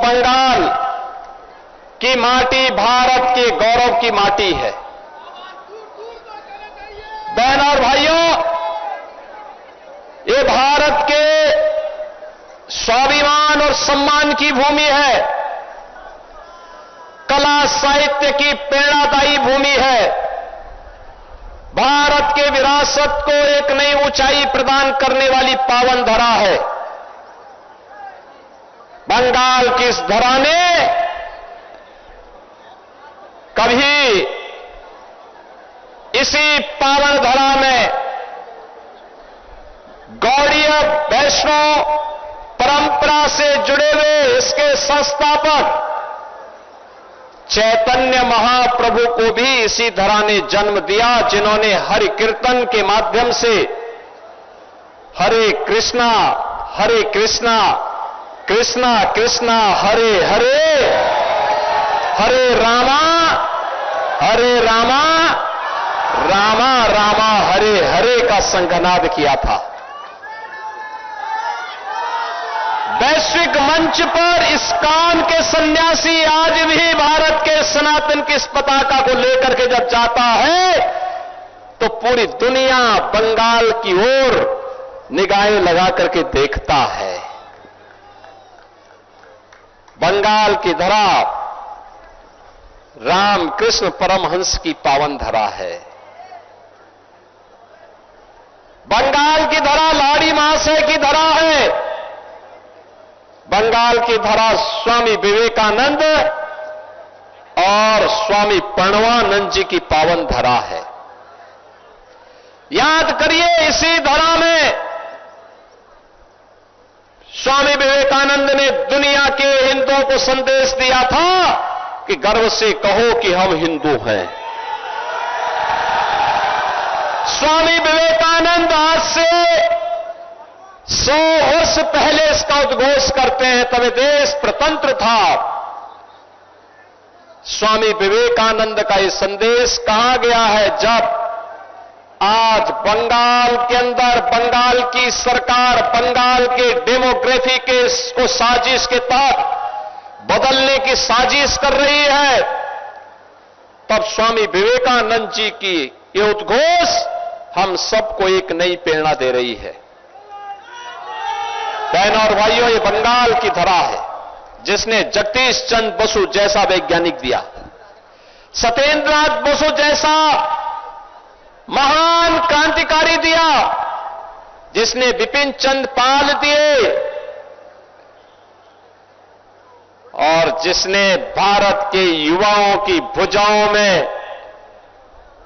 बंगाल की माटी भारत के गौरव की माटी है। बहन और भाइयों, ये भारत के स्वाभिमान और सम्मान की भूमि है, कला साहित्य की प्रेरणादायी भूमि है, भारत के विरासत को एक नई ऊंचाई प्रदान करने वाली पावन धरा है। बंगाल की इस धरा ने कभी इसी पावन धरा में गौड़ीय वैष्णव परंपरा से जुड़े हुए इसके संस्थापक चैतन्य महाप्रभु को भी इसी धरा ने जन्म दिया, जिन्होंने हरि कीर्तन के माध्यम से हरे कृष्णा कृष्णा कृष्णा हरे हरे, हरे रामा रामा रामा हरे हरे का संघनाद किया था। वैश्विक मंच पर इस्कॉन के सन्यासी आज भी भारत के सनातन की इस पताका को लेकर के जब जाता है तो पूरी दुनिया बंगाल की ओर निगाहें लगा करके देखता है। बंगाल की धरा रामकृष्ण परमहंस की पावन धरा है। बंगाल की धरा लाड़ी महाशय की धरा है। बंगाल की धरा स्वामी विवेकानंद और स्वामी प्रणवानंद जी की पावन धरा है। याद करिए, इसी धरा में स्वामी विवेकानंद ने दुनिया के हिंदुओं को संदेश दिया था कि गर्व से कहो कि हम हिंदू हैं। स्वामी विवेकानंद आज से 100 वर्ष पहले इसका उद्घोष करते हैं, तब देश प्रतंत्र था। स्वामी विवेकानंद का यह संदेश कहां गया है, जब आज बंगाल के अंदर बंगाल की सरकार बंगाल के डेमोग्राफी के को साजिश के तहत बदलने की साजिश कर रही है, तब स्वामी विवेकानंद जी की ये उद्घोष हम सबको एक नई प्रेरणा दे रही है। बहनों और भाइयों, ये बंगाल की धरा है जिसने जगदीश चंद्र बसु जैसा वैज्ञानिक दिया, सत्येंद्रनाथ बसु जैसा महान क्रांतिकारी दिया, जिसने विपिन चंद्र पाल दिए और जिसने भारत के युवाओं की भुजाओं में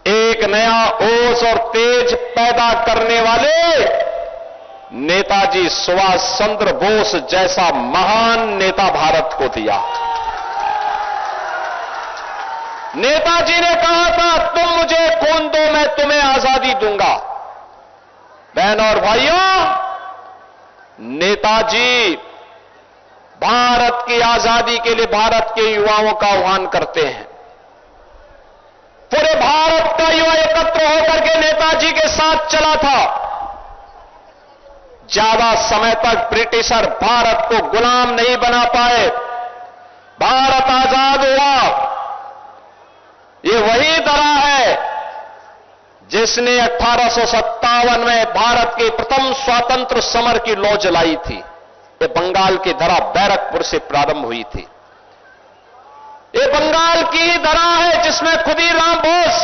एक नया ओज और तेज पैदा करने वाले नेताजी सुभाष चंद्र बोस जैसा महान नेता भारत को दिया। नेताजी ने कहा था, तुम मुझे खून दो, मैं तुम्हें आजादी दूंगा। बहनों और भाइयों, नेताजी भारत की आजादी के लिए भारत के युवाओं का आह्वान करते हैं। पूरे भारत का युवा एकत्र होकर के नेताजी के साथ चला था। ज्यादा समय तक ब्रिटिशर भारत को गुलाम नहीं बना पाए, भारत आजाद हुआ। ये वही धरा है जिसने 1857 में भारत के प्रथम स्वातंत्र समर की लौ जलाई थी। ये बंगाल की धरा बैरकपुर से प्रारंभ हुई थी। ये बंगाल की ही धरा है जिसमें खुदीराम बोस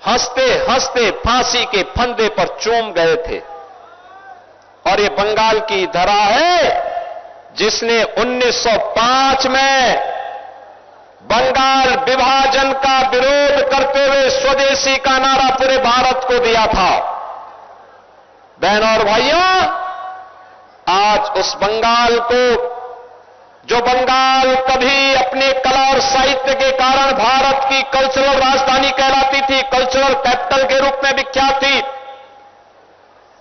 हंसते हंसते फांसी के फंदे पर चूम गए थे। और ये बंगाल की धरा है जिसने 1905 में बंगाल विभाजन का विरोध करते हुए स्वदेशी का नारा पूरे भारत को दिया था। बहनों और भाइयों, आज उस बंगाल को, जो बंगाल कभी अपने कला और साहित्य के कारण भारत की कल्चरल राजधानी कहलाती थी, कल्चरल कैपिटल के रूप में विख्यात थी,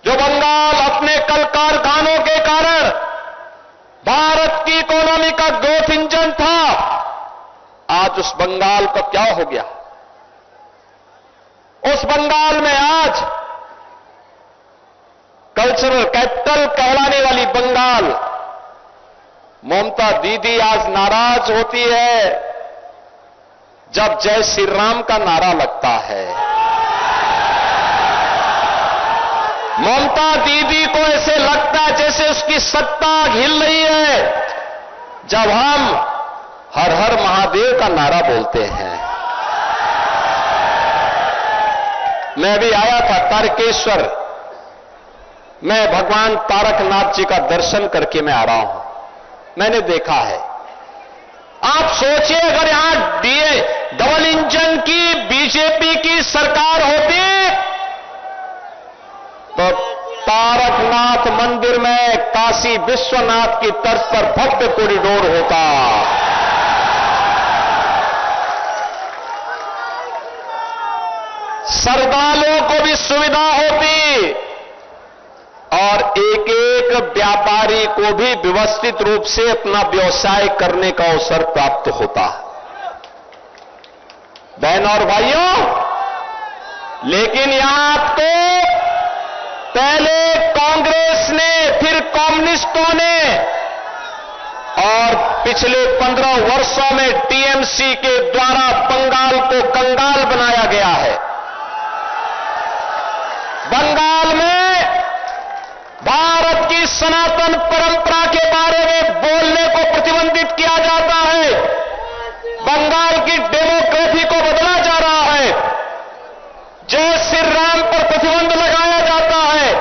जो बंगाल अपने कल कारखानों के कारण भारत की इकोनॉमी का ग्रोथ इंजन था, आज उस बंगाल को क्या हो गया? उस बंगाल में आज कल्चरल कैपिटल कहलाने वाली बंगाल ममता दीदी आज नाराज होती है जब जय श्री राम का नारा लगता है। ममता दीदी को ऐसे लगता है जैसे उसकी सत्ता हिल रही है जब हम हर हर महादेव का नारा बोलते हैं। मैं भी आया था तारकेश्वर, मैं भगवान तारकनाथ जी का दर्शन करके मैं आ रहा हूं। मैंने देखा है, आप सोचिए अगर यहां डबल इंजन की बीजेपी की सरकार होती तो तारकनाथ मंदिर में काशी विश्वनाथ की तर्ज पर भव्य कॉरिडोर होता। श्रद्धालुओं को भी सुविधा होती और एक एक व्यापारी को भी व्यवस्थित रूप से अपना व्यवसाय करने का अवसर प्राप्त होता। बहन और भाइयों, लेकिन यहां आपको पहले कांग्रेस ने, फिर कम्युनिस्टों ने और पिछले 15 वर्षों में टीएमसी के द्वारा बंगाल को कंगाल बनाया गया है। बंगाल में भारत की सनातन परंपरा के बारे में बोलने को प्रतिबंधित किया जाता है। बंगाल की डेमोक्रेसी को बदला जा रहा है। जय श्री राम पर प्रतिबंध लगाया जाता है।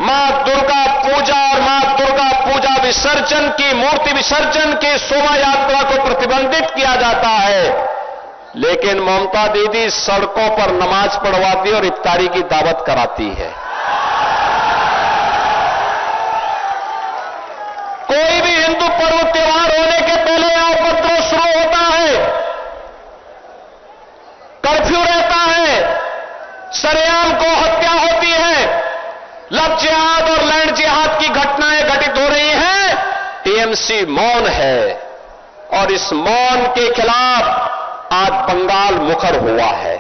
मां दुर्गा पूजा और मां दुर्गा पूजा विसर्जन की, मूर्ति विसर्जन की शोभा यात्रा को प्रतिबंधित किया जाता है। लेकिन ममता दीदी सड़कों पर नमाज पढ़वाती और इफ्तारी की दावत कराती है। कोई भी हिंदू पर्व त्योहार होने के पहले यहां उपद्रव शुरू होता है, कर्फ्यू रहता है, सरेआम को हत्या होती है, लव जिहाद और लैंड जिहाद की घटनाएं घटित हो रही हैं। टीएमसी मौन है और इस मौन के खिलाफ आज बंगाल मुखर हुआ है।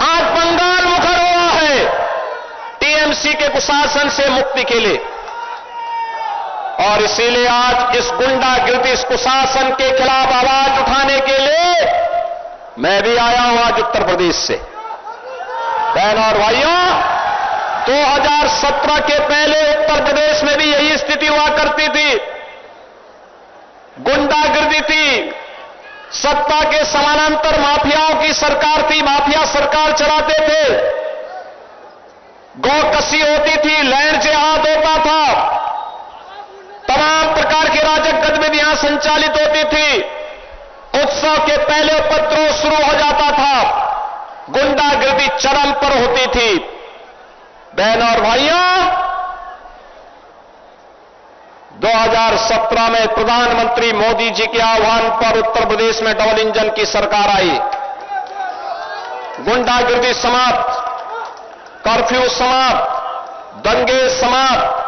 आज बंगाल मुखर हुआ है टीएमसी के कुशासन से मुक्ति के लिए और इसीलिए आज इस गुंडागिर्दी, इस कुशासन के खिलाफ आवाज उठाने के लिए मैं भी आया हूं आज उत्तर प्रदेश से। बहन और भाइयों, 2017 के पहले उत्तर प्रदेश में भी यही स्थिति हुआ करती थी। गुंडागिर्दी थी, सत्ता के समानांतर माफियाओं की सरकार थी, माफिया सरकार चलाते थे, गौकसी होती थी, लैंड जिहाद होता था, तमाम प्रकार की राजक गतिविधियां संचालित होती थी। उत्सव के पहले उपद्रव शुरू हो जाता था, गुंडागिर्दी चरम पर होती थी। बहन और भाइयों, 2017 में प्रधानमंत्री मोदी जी के आह्वान पर उत्तर प्रदेश में डबल इंजन की सरकार आई। गुंडागिर्दी समाप्त, कर्फ्यू समाप्त, दंगे समाप्त,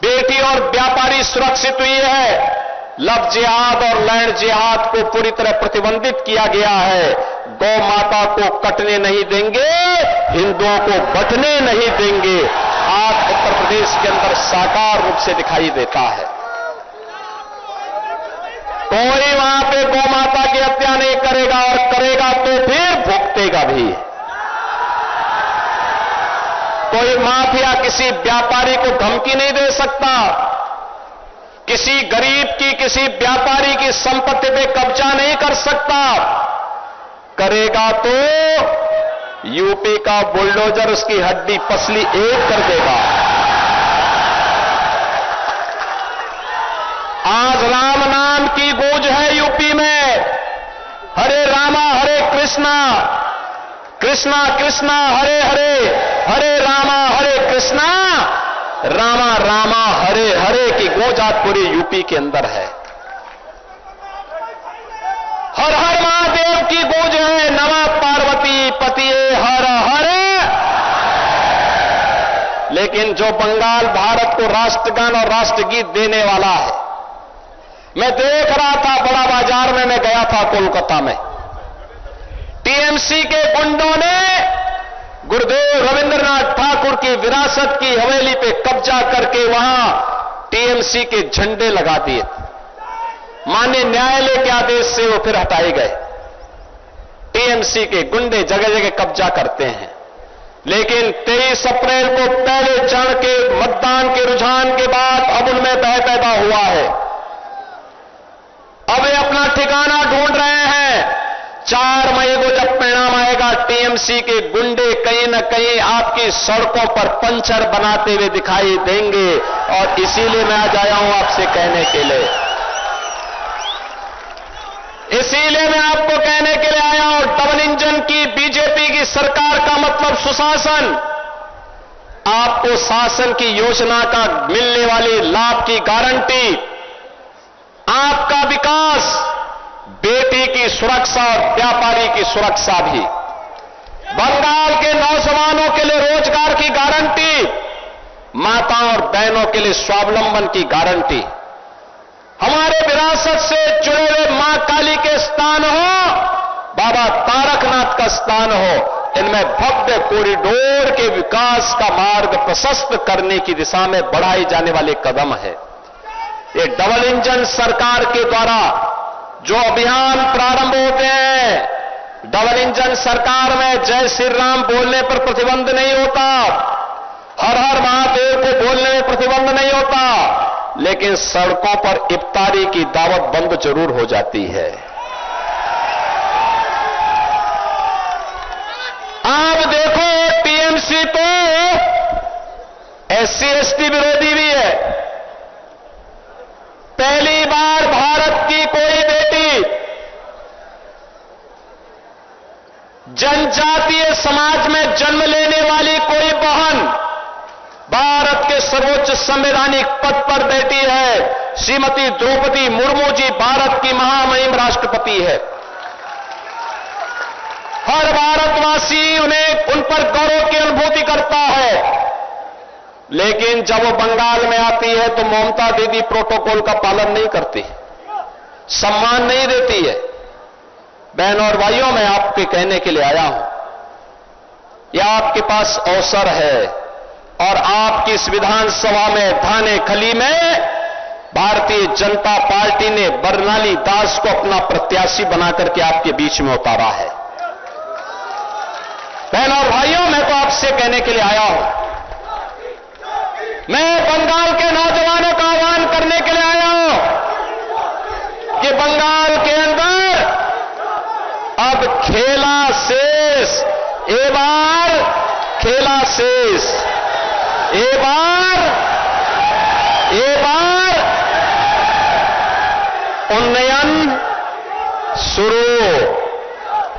बेटी और व्यापारी सुरक्षित हुई है, लव जिहाद और लैंड जिहाद को पूरी तरह प्रतिबंधित किया गया है। गौ माता को कटने नहीं देंगे, हिंदुओं को बचने नहीं देंगे। आज उत्तर प्रदेश के अंदर साकार रूप से दिखाई देता है। कोई वहां पे गौ माता की हत्या नहीं करेगा और करेगा तो फिर भुगतेगा भी। कोई माफिया किसी व्यापारी को धमकी नहीं दे सकता, किसी गरीब की, किसी व्यापारी की संपत्ति पे कब्जा नहीं कर सकता। करेगा तो यूपी का बुलडोजर उसकी हड्डी पसली एक कर देगा। आज राम नाम की गूंज है यूपी में। हरे रामा हरे कृष्णा, कृष्णा कृष्णा हरे हरे, हरे रामा हरे कृष्णा, रामा रामा हरे हरे की गूंज आज पूरे यूपी के अंदर है। हर हर महादेव की गूंज है, नमः पार्वती पतिये हर हर। लेकिन जो बंगाल भारत को राष्ट्रगान और राष्ट्रगीत देने वाला है, मैं देख रहा था बड़ा बाजार में, मैं गया था कोलकाता में, टीएमसी के गुंडों ने गुरुदेव रविंद्रनाथ ठाकुर की विरासत की हवेली पे कब्जा करके वहां टीएमसी के झंडे लगा दिए। माननीय न्यायालय के आदेश से वो फिर हटाए गए। टीएमसी के गुंडे जगह जगह कब्जा करते हैं, लेकिन 23 अप्रैल को पहले चरण के मतदान के रुझान के बाद अब उनमें भय पैदा हुआ है। अब वे अपना ठिकाना ढूंढ रहे हैं। 4 मई को जब परिणाम आएगा, टीएमसी के गुंडे कहीं न कहीं आपकी सड़कों पर पंचर बनाते हुए दिखाई देंगे। और इसीलिए मैं आज आया हूं आपसे कहने के लिए, इसीलिए मैं आपको कहने के लिए आया हूं, डबल इंजन की बीजेपी की सरकार का मतलब सुशासन। आपको शासन की योजना का मिलने वाली लाभ की गारंटी, आपका विकास, बेटी की सुरक्षा और व्यापारी की सुरक्षा भी, बंगाल के नौजवानों के लिए रोजगार की गारंटी, माताओं और बहनों के लिए स्वावलंबन की गारंटी, हमारे विरासत से जुड़े हुए मां काली के स्थान हो, बाबा तारकनाथ का स्थान हो, इनमें भव्य कॉरिडोर के विकास का मार्ग प्रशस्त करने की दिशा में बढ़ाई जाने वाले कदम है। ये डबल इंजन सरकार के द्वारा जो अभियान प्रारंभ होते हैं, डबल इंजन सरकार में जय श्री राम बोलने पर प्रतिबंध नहीं होता, हर हर महादेव को बोलने में प्रतिबंध नहीं होता, लेकिन सड़कों पर इफ्तारी की दावत बंद जरूर हो जाती है। आप देखो, टीएमसी तो SC ST विरोधी भी है। पहली बार भारत की कोई बेटी जनजातीय समाज में जन्म लेने वाली कोई बहन भारत के सर्वोच्च संवैधानिक पद पर बैठी है। श्रीमती द्रौपदी मुर्मू जी भारत की महामहिम राष्ट्रपति है। हर भारतवासी उन पर गौरव की अनुभूति करता है। लेकिन जब वो बंगाल में आती है तो ममता दीदी प्रोटोकॉल का पालन नहीं करती, सम्मान नहीं देती है। बहनों और भाइयों, मैं आपके कहने के लिए आया हूं, यह आपके पास अवसर है और आपकी इस विधानसभा में थाने खली में भारतीय जनता पार्टी ने बरनाली दास को अपना प्रत्याशी बनाकर के आपके बीच में उतारा है। बहनों और भाइयों, मैं तो आपसे कहने के लिए आया हूं, मैं बंगाल के नौजवानों का आह्वान करने के लिए आया हूं कि बंगाल के अंदर अब खेला शेष, ए बार खेला शेष, ए बार उन्नयन शुरू,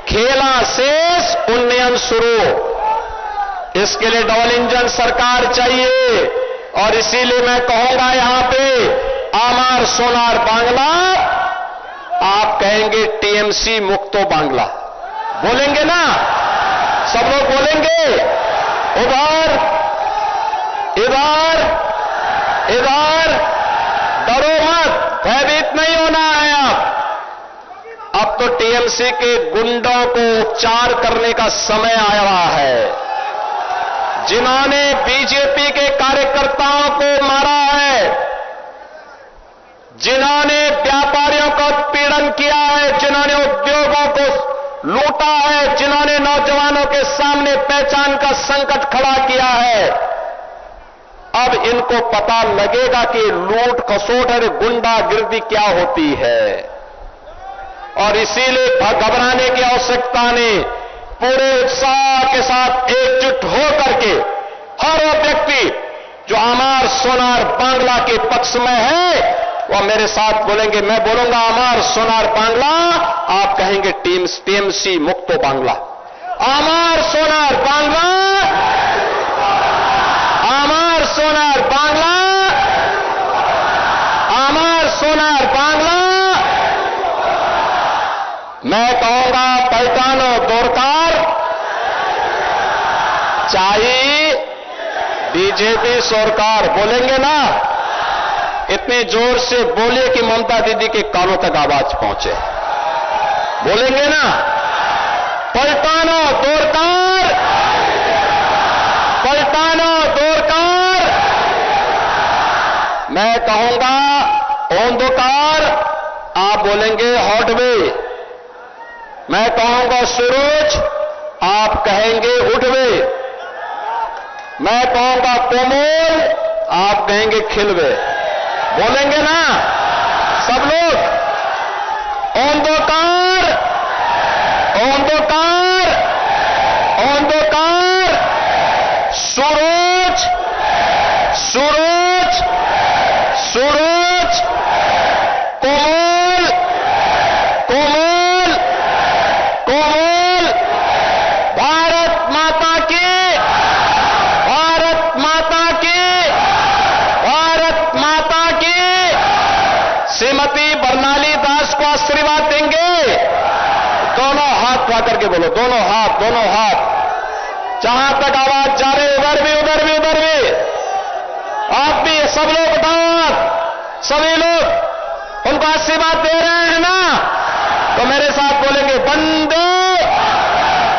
खेला शेष उन्नयन शुरू। इसके लिए डबल इंजन सरकार चाहिए और इसीलिए मैं कहूंगा यहां पे आमार सोनार बांग्ला, आप कहेंगे टीएमसी मुक्तो बांग्ला, बोलेंगे ना? सब लोग बोलेंगे, उधर इधर इधर, डरो मत, भयभीत नहीं होना है। अब तो टीएमसी के गुंडों को उपचार करने का समय आया रहा है। जिन्होंने बीजेपी के कार्यकर्ताओं को मारा है, जिन्होंने व्यापारियों का उत्पीड़न किया है, जिन्होंने उद्योगों को लूटा है, जिन्होंने नौजवानों के सामने पहचान का संकट खड़ा किया है, अब इनको पता लगेगा कि लूट खसोट और गुंडागिर्दी क्या होती है। और इसीलिए घबराने की आवश्यकता नहीं, पूरे उत्साह के साथ एकजुट होकर के हर वो व्यक्ति जो आमार सोनार बांग्ला के पक्ष में है वो मेरे साथ बोलेंगे। मैं बोलूंगा आमार सोनार बांग्ला, आप कहेंगे टीएमसी मुक्तो बांग्ला। आमार सोनार बांग्ला, आमार सोनार बांग्ला, आमार सोनार बांग्ला। मैं कहूंगा पहचानो दौरकार चाहिए बीजेपी सरकार, बोलेंगे ना? इतने जोर से बोलिए कि ममता दीदी के कानों तक आवाज पहुंचे, बोलेंगे ना? पलटानो दौरकार मैं कहूंगा ओंधकार, आप बोलेंगे हॉटवे। मैं कहूंगा सूरज, आप कहेंगे उठवे। मैं कहूंगा कोमल, आप कहेंगे खिलवे। बोलेंगे ना सब लोग? ओंधकार, ओंधकार, ओंधकार, सूरज, सूरज, सूरज, कोमल, कोमल, कोमल। भारत माता की, भारत माता की, भारत माता की। श्रीमती बरनाली दास को आशीर्वाद देंगे। दोनों हाथ उठा करके बोलो, दोनों हाथ, दोनों हाथ। जहां तक आवाज जा रही, उधर भी, उधर भी, उधर भी। आप भी, सब लोग बताओ, सभी लोग उनको आशीर्वाद दे रहे हैं ना? तो मेरे साथ बोलेंगे वंदे,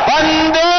वंदे